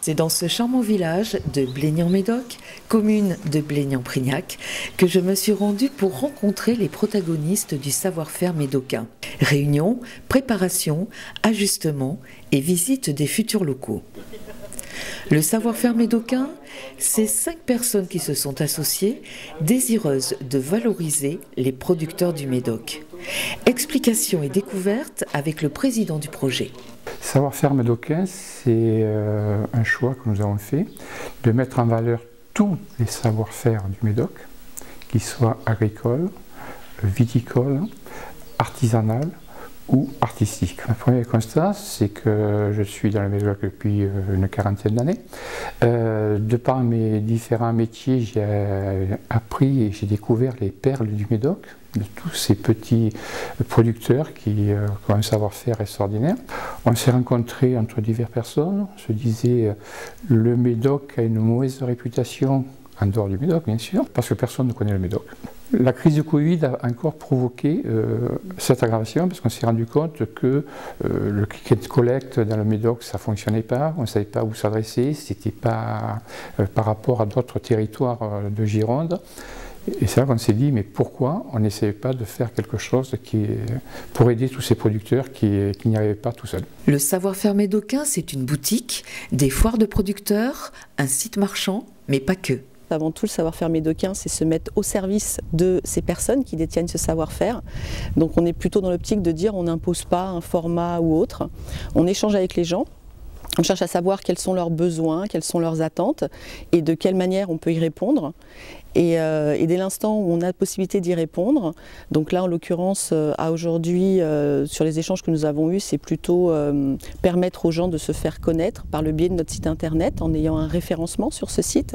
C'est dans ce charmant village de Blénian-Médoc, commune de Blénian-Prignac, que je me suis rendue pour rencontrer les protagonistes du savoir-faire médocain. Réunion, préparation, ajustement et visite des futurs locaux. Le savoir-faire médocain, c'est 5 personnes qui se sont associées, désireuses de valoriser les producteurs du Médoc. Explications et découvertes avec le président du projet. Savoir-faire médocain, c'est un choix que nous avons fait de mettre en valeur tous les savoir-faire du Médoc, qu'ils soient agricoles, viticoles, artisanales ou artistiques. Le premier constat, c'est que je suis dans le Médoc depuis une quarantaine d'années. De par mes différents métiers, j'ai appris et j'ai découvert les perles du Médoc, de tous ces petits producteurs qui ont un savoir-faire extraordinaire. On s'est rencontrés entre diverses personnes, on se disait le Médoc a une mauvaise réputation, en dehors du Médoc bien sûr, parce que personne ne connaît le Médoc. La crise du Covid a encore provoqué cette aggravation parce qu'on s'est rendu compte que le click and collect dans le Médoc ça ne fonctionnait pas, on ne savait pas où s'adresser, c'était pas par rapport à d'autres territoires de Gironde. Et c'est là qu'on s'est dit, mais pourquoi on n'essayait pas de faire quelque chose pour aider tous ces producteurs qui n'y arrivaient pas tout seuls. Le savoir-faire médocain, c'est une boutique, des foires de producteurs, un site marchand, mais pas que. Avant tout, le savoir-faire médocain, c'est se mettre au service de ces personnes qui détiennent ce savoir-faire. Donc on est plutôt dans l'optique de dire on n'impose pas un format ou autre, on échange avec les gens. On cherche à savoir quels sont leurs besoins, quelles sont leurs attentes et de quelle manière on peut y répondre. Et dès l'instant où on a la possibilité d'y répondre, donc là en l'occurrence à aujourd'hui sur les échanges que nous avons eus, c'est plutôt permettre aux gens de se faire connaître par le biais de notre site internet en ayant un référencement sur ce site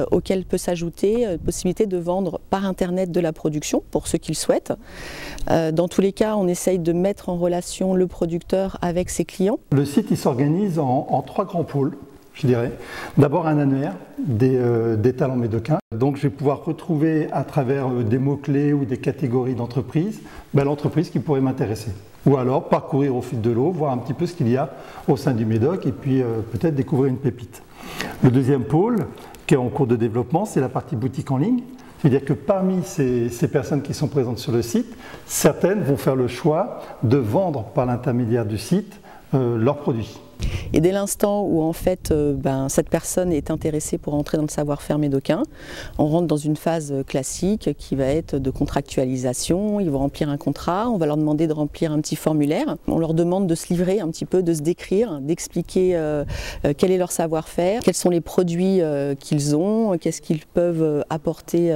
auquel peut s'ajouter la possibilité de vendre par internet de la production pour ceux qui le souhaitent. Dans tous les cas, on essaye de mettre en relation le producteur avec ses clients. Le site il s'organise en 3 grands pôles. Je dirais. D'abord un annuaire des talents médocains. Donc je vais pouvoir retrouver à travers des mots-clés ou des catégories d'entreprises, l'entreprise qui pourrait m'intéresser. Ou alors parcourir au fil de l'eau, voir un petit peu ce qu'il y a au sein du Médoc et puis peut-être découvrir une pépite. Le deuxième pôle, qui est en cours de développement, c'est la partie boutique en ligne. C'est-à-dire que parmi ces personnes qui sont présentes sur le site, certaines vont faire le choix de vendre par l'intermédiaire du site leurs produits. Et dès l'instant où en fait cette personne est intéressée pour entrer dans le savoir-faire médocain, on rentre dans une phase classique qui va être de contractualisation. Ils vont remplir un contrat, on va leur demander de remplir un petit formulaire. On leur demande de se livrer un petit peu, de se décrire, d'expliquer quel est leur savoir-faire, quels sont les produits qu'ils ont, qu'est-ce qu'ils peuvent apporter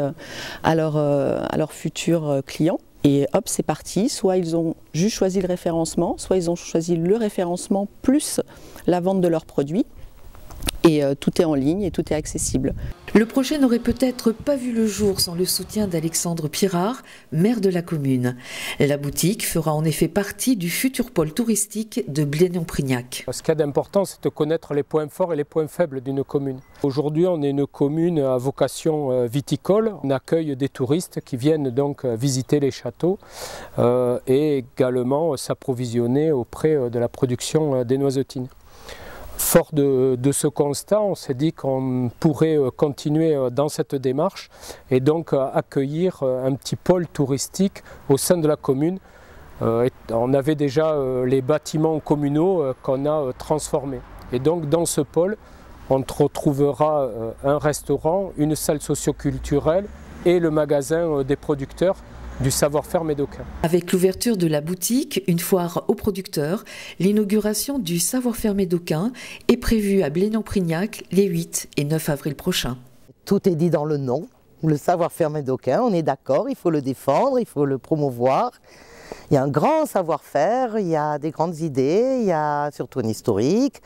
à leurs futurs clients. Et hop, c'est parti, soit ils ont juste choisi le référencement, soit ils ont choisi le référencement plus la vente de leurs produits. Et tout est en ligne et tout est accessible. Le projet n'aurait peut-être pas vu le jour sans le soutien d'Alexandre Pirard, maire de la commune. La boutique fera en effet partie du futur pôle touristique de Blénian-Prignac. Ce qu'il y a d'important, c'est de connaître les points forts et les points faibles d'une commune. Aujourd'hui, on est une commune à vocation viticole. On accueille des touristes qui viennent donc visiter les châteaux et également s'approvisionner auprès de la production des noisetines. Fort de ce constat, on s'est dit qu'on pourrait continuer dans cette démarche et donc accueillir un petit pôle touristique au sein de la commune. On avait déjà les bâtiments communaux qu'on a transformés. Et donc dans ce pôle, on retrouvera un restaurant, une salle socioculturelle et le magasin des producteurs du savoir-faire médocain. Avec l'ouverture de la boutique, une foire aux producteurs, l'inauguration du savoir-faire médocain est prévue à Blénian-Prignac les 8 et 9 avril prochains. Tout est dit dans le nom, le savoir-faire médocain, on est d'accord, il faut le défendre, il faut le promouvoir. Il y a un grand savoir-faire, il y a des grandes idées, il y a surtout un historique.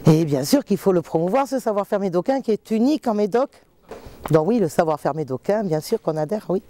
Et bien sûr qu'il faut le promouvoir, ce savoir-faire médocain qui est unique en Médoc. Donc oui, le savoir-faire médocain, bien sûr qu'on adhère, oui.